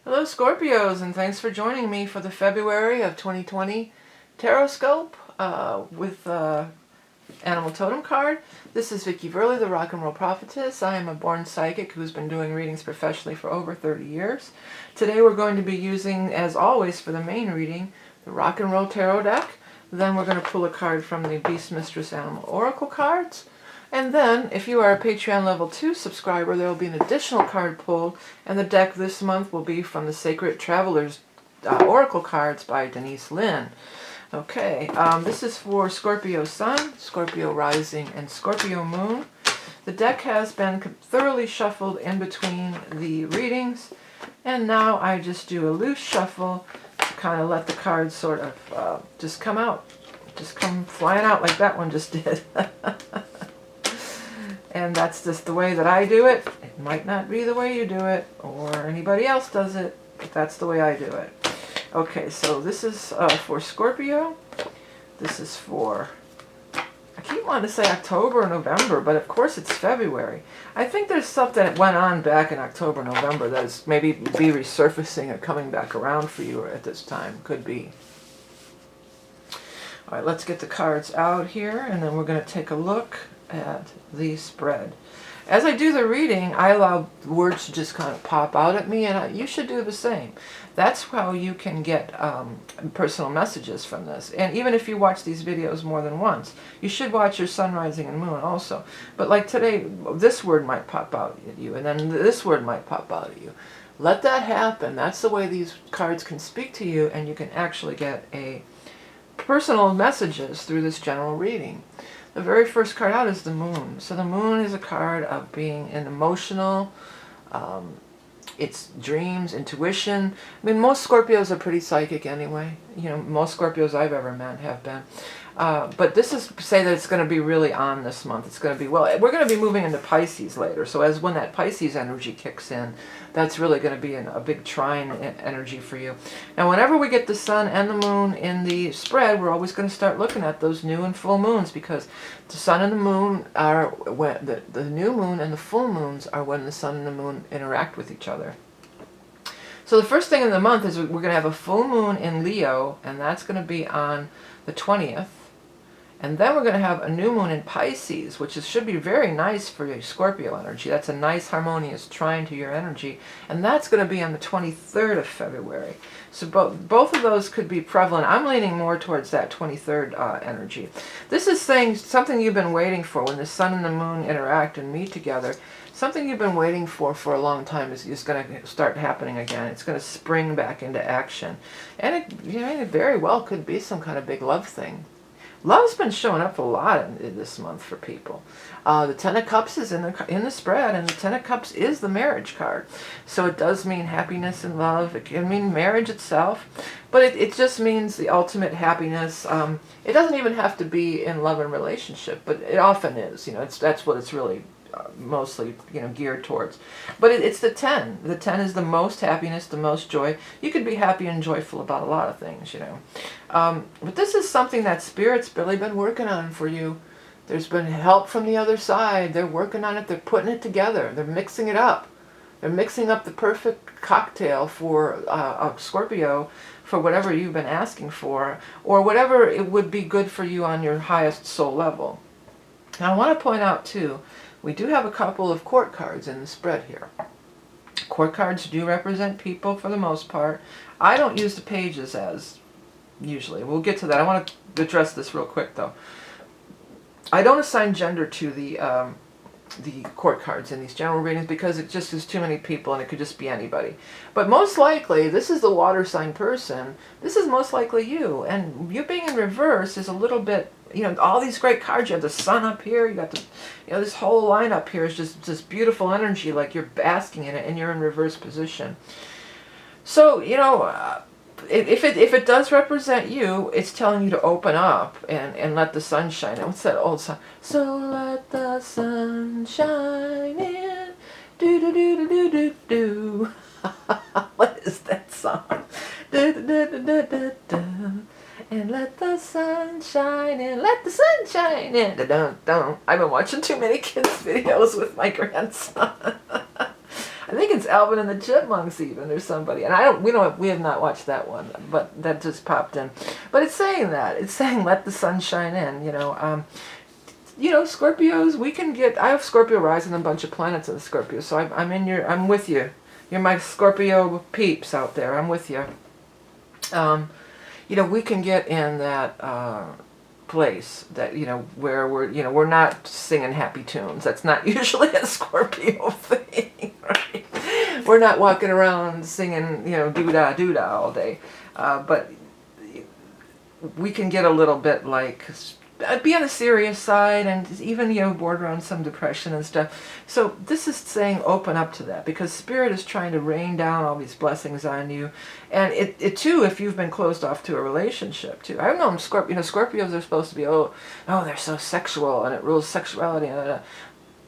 Hello Scorpios, and thanks for joining me for the February of 2020 Taroscope with Animal Totem card. This is Vickie Verlie, the Rock and Roll Prophetess. I am a born psychic who's been doing readings professionally for over 30 years. Today we're going to be using, as always for the main reading, the Rock and Roll Tarot deck. Then we're going to pull a card from the Beast Mistress Animal Oracle cards. And then, if you are a Patreon level 2 subscriber, there will be an additional card pulled, and the deck this month will be from the Sacred Travelers Oracle cards by Denise Lynn. Okay, this is for Scorpio Sun, Scorpio Rising, and Scorpio Moon. The deck has been thoroughly shuffled in between the readings, and now I just do a loose shuffle to kind of let the cards sort of just come out. Just come flying out like that one just did. And that's just the way that I do it. It might not be the way you do it, or anybody else does it, but that's the way I do it. Okay, so this is for Scorpio. This is for, I keep wanting to say October or November, but of course it's February. I think there's stuff that went on back in October, November that is maybe be resurfacing or coming back around for you at this time. Could be. All right, let's get the cards out here, and then we're going to take a look at the spread. As I do the reading, I allow words to just kind of pop out at me, and you should do the same. That's how you can get personal messages from this. And even if you watch these videos more than once, you should watch your sun, rising, and moon also. But like today, this word might pop out at you, and then this word might pop out at you. Let that happen. That's the way these cards can speak to you, and you can actually get a personal messages through this general reading. The very first card out is the moon. So the moon is a card of being an emotional, it's dreams, intuition. I mean, most Scorpios are pretty psychic anyway. You know, most Scorpios I've ever met have been. But this is to say that it's going to be really on this month. It's going to be, well, we're going to be moving into Pisces later. So as when that Pisces energy kicks in, that's really going to be a big trine energy for you. Now, whenever we get the sun and the moon in the spread, we're always going to start looking at those new and full moons, because the sun and the moon are when the new moon and the full moons are when the sun and the moon interact with each other. So the first thing in the month is we're going to have a full moon in Leo, and that's going to be on the 20th. And then we're going to have a new moon in Pisces, which should be very nice for your Scorpio energy. That's a nice harmonious trine to your energy. And that's going to be on the 23rd of February. So both of those could be prevalent. I'm leaning more towards that 23rd energy. This is saying something you've been waiting for when the sun and the moon interact and meet together. Something you've been waiting for a long time is going to start happening again. It's going to spring back into action. And it very well could be some kind of big love thing. Love's been showing up a lot in this month for people. The Ten of Cups is in the spread, and the Ten of Cups is the marriage card. So it does mean happiness and love. It can mean marriage itself, but it just means the ultimate happiness. It doesn't even have to be in love and relationship, but it often is. You know, that's what it's really mostly, you know, geared towards. But it's the 10. The 10 is the most happiness, the most joy. You could be happy and joyful about a lot of things, you know. But this is something that Spirit's really been working on for you. There's been help from the other side. They're working on it. They're putting it together. They're mixing it up. They're mixing up the perfect cocktail for a Scorpio, for whatever you've been asking for, or whatever it would be good for you on your highest soul level. Now I want to point out too, we do have a couple of court cards in the spread here. Court cards do represent people for the most part. I don't use the pages as usually. We'll get to that. I want to address this real quick though. I don't assign gender to the court cards in these general readings, because it just is too many people and it could just be anybody. But most likely, this is the water sign person. This is most likely you. And you being in reverse is a little bit, you know, all these great cards. You have the sun up here. You got the, you know, this whole line up here is just beautiful energy, like you're basking in it, and you're in reverse position. So, you know, if it does represent you, it's telling you to open up and let the sun shine in. What's that old song? So let the sun shine in. Do do do do do do do. What is that song? Do do do do do do. And let the sun shine in. Let the sun shine in. Da-dum-dum. I've been watching too many kids' videos with my grandson. I think it's Alvin and the Chipmunks even, or somebody. And I don't, we have not watched that one, but that just popped in. But it's saying that. It's saying let the sun shine in, Scorpios, we can get, I have Scorpio rising and a bunch of planets in the Scorpio, so I'm with you. You're my Scorpio peeps out there. I'm with you. We can get in that place that, where we're not singing happy tunes. That's not usually a Scorpio thing, right? We're not walking around singing, doo-dah, doo-dah all day. But we can get a little bit like, be on the serious side, and even, border on some depression and stuff. So this is saying open up to that, because Spirit is trying to rain down all these blessings on you. And it too, if you've been closed off to a relationship too. I've known Scorpios are supposed to be, they're so sexual and it rules sexuality.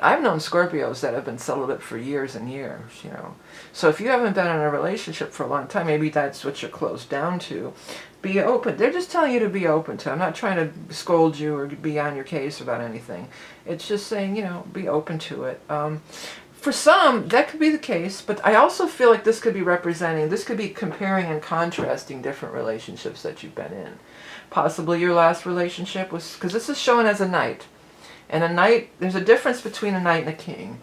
I've known Scorpios that have been celibate for years and years, So if you haven't been in a relationship for a long time, maybe that's what you're closed down to. Be open. They're just telling you to be open to. I'm not trying to scold you or be on your case about anything. It's just saying, be open to it. For some, that could be the case, but I also feel like this could be comparing and contrasting different relationships that you've been in. Possibly your last relationship was, because this is shown as a knight. And a knight, there's a difference between a knight and a king.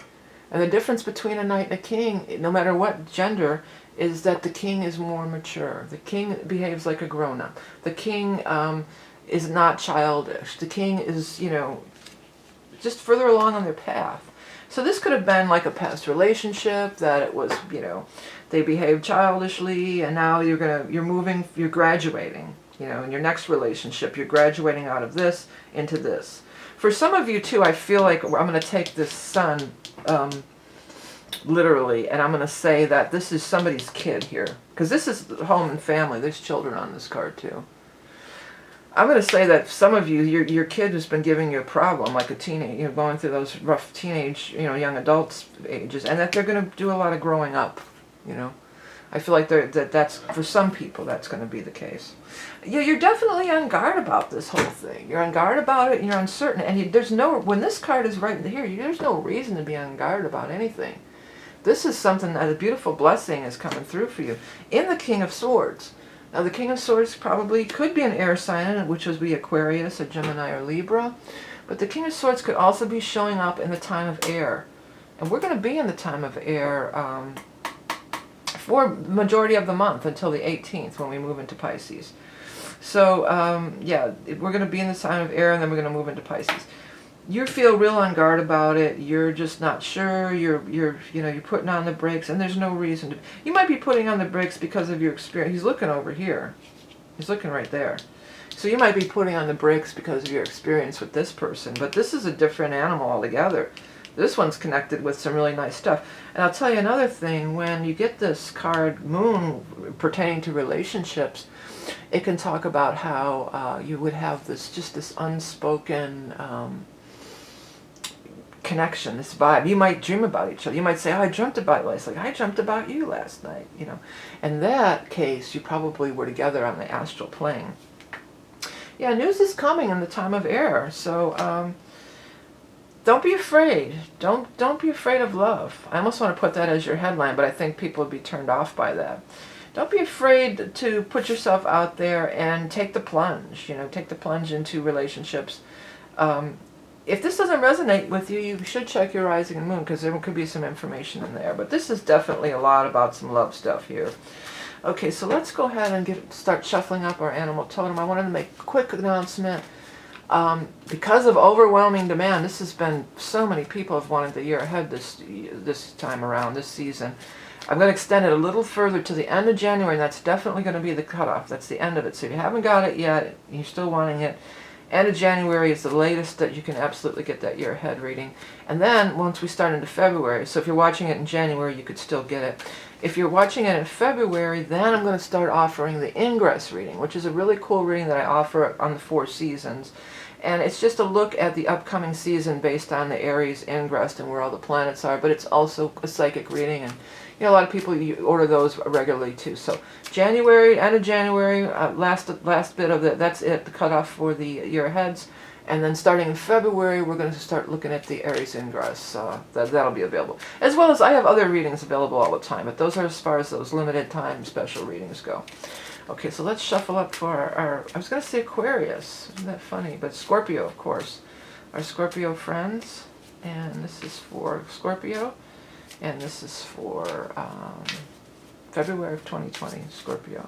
And the difference between a knight and a king, no matter what gender, is that the king is more mature. The king behaves like a grown-up. The king is not childish. The king is, just further along on their path. So this could have been like a past relationship that it was, they behaved childishly, and now you're graduating. In your next relationship, you're graduating out of this into this. For some of you too, I feel like I'm going to take this sun literally, and I'm going to say that this is somebody's kid here, because this is home and family. There's children on this card too. I'm going to say that some of you, your kid has been giving you a problem, like a teenage, going through those rough teenage, young adults ages, and that they're going to do a lot of growing up. I feel like that's for some people that's going to be the case. You're definitely on guard about this whole thing. You're on guard about it, and you're uncertain. And when this card is right here, there's no reason to be on guard about anything. This is something that a beautiful blessing is coming through for you in the King of Swords. Now, the King of Swords probably could be an air sign, which would be Aquarius, or Gemini, or Libra. But the King of Swords could also be showing up in the time of air. And we're going to be in the time of air for the majority of the month until the 18th when we move into Pisces. So, we're going to be in the sign of air, and then we're going to move into Pisces. You feel real on guard about it. You're just not sure. You're putting on the brakes, and there's no reason to. You might be putting on the brakes because of your experience. He's looking over here. He's looking right there. So you might be putting on the brakes because of your experience with this person, but this is a different animal altogether. This one's connected with some really nice stuff. And I'll tell you another thing, when you get this card, Moon, pertaining to relationships, it can talk about how you would have this unspoken connection, this vibe. You might dream about each other. You might say, I dreamt about you last night. I dreamt about you last night, In that case, you probably were together on the astral plane. Yeah, news is coming in the time of air, so don't be afraid. Don't be afraid of love. I almost want to put that as your headline, but I think people would be turned off by that. Don't be afraid to put yourself out there and take the plunge. Take the plunge into relationships. If this doesn't resonate with you, you should check your rising and moon, because there could be some information in there. But this is definitely a lot about some love stuff here. Okay, so let's go ahead and start shuffling up our animal totem. I wanted to make a quick announcement. Because of overwhelming demand, this has been, so many people have wanted the year ahead this time around, this season. I'm going to extend it a little further to the end of January, and that's definitely going to be the cutoff. That's the end of it. So if you haven't got it yet, you're still wanting it, end of January is the latest that you can absolutely get that year ahead reading. And then once we start into February, so if you're watching it in January, you could still get it. If you're watching it in February, then I'm going to start offering the Ingress reading, which is a really cool reading that I offer on the 4 seasons. And it's just a look at the upcoming season based on the Aries ingress and where all the planets are, but it's also a psychic reading, and a lot of people order those regularly too. So January, end of January, last bit of that's it, the cutoff for the year aheads. And then starting in February, we're going to start looking at the Aries ingress. That'll be available. As well as I have other readings available all the time, but those are as far as those limited time special readings go. Okay, so let's shuffle up for our I was going to say Aquarius. Isn't that funny? But Scorpio, of course. Our Scorpio friends. And this is for Scorpio. And this is for February of 2020, Scorpio.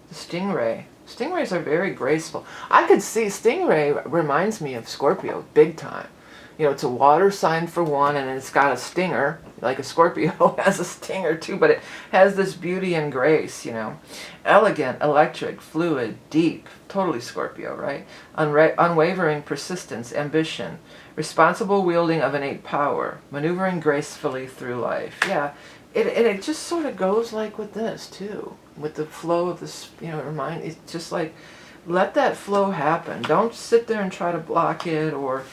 The Stingray. Stingrays are very graceful. I could see Stingray reminds me of Scorpio big time. You know, it's a water sign for one, and it's got a stinger, like a Scorpio has a stinger too, but it has this beauty and grace, you know. Elegant, electric, fluid, deep, totally Scorpio, right? Unwavering persistence, ambition, responsible wielding of innate power, maneuvering gracefully through life. Yeah, it just sort of goes like with this too, with the flow of this, you know, it's just like, let that flow happen. Don't sit there and try to block it or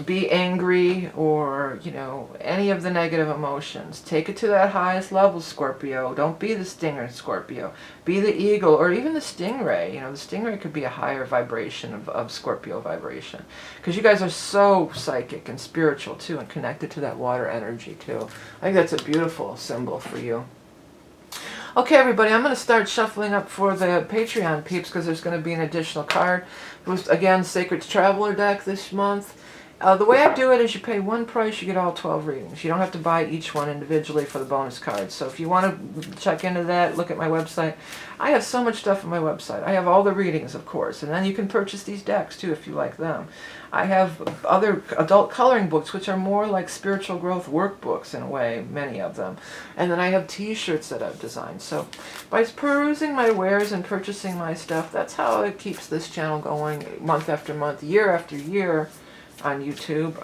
be angry or, you know, any of the negative emotions. Take it to that highest level, Scorpio. Don't be the stinger, Scorpio. Be the eagle or even the stingray. You know, the stingray could be a higher vibration of Scorpio vibration. Because you guys are so psychic and spiritual too and connected to that water energy too. I think that's a beautiful symbol for you. Okay, everybody, I'm going to start shuffling up for the Patreon peeps because there's going to be an additional card. It was, again, Sacred Traveler deck this month. The way I do it is you pay one price, you get all 12 readings. You don't have to buy each one individually for the bonus cards. So if you want to check into that, look at my website. I have so much stuff on my website. I have all the readings, of course. And then you can purchase these decks, too, if you like them. I have other adult coloring books, which are more like spiritual growth workbooks in a way, many of them. And then I have t-shirts that I've designed. So by perusing my wares and purchasing my stuff, that's how it keeps this channel going month after month, year after year on YouTube.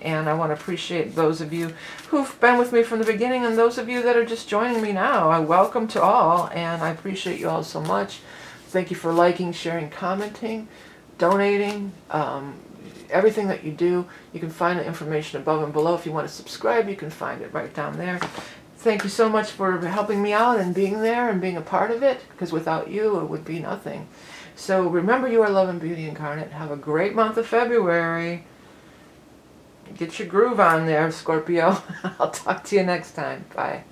And I want to appreciate those of you who've been with me from the beginning and those of you that are just joining me now. I welcome to all, and I appreciate you all so much. Thank you for liking, sharing, commenting, donating, everything that you do. You can find the information above and below. If you want to subscribe, you can find it right down there. Thank you so much for helping me out and being there and being a part of it, because without you, it would be nothing. So remember, you are love and beauty incarnate. Have a great month of February. Get your groove on there, Scorpio. I'll talk to you next time. Bye.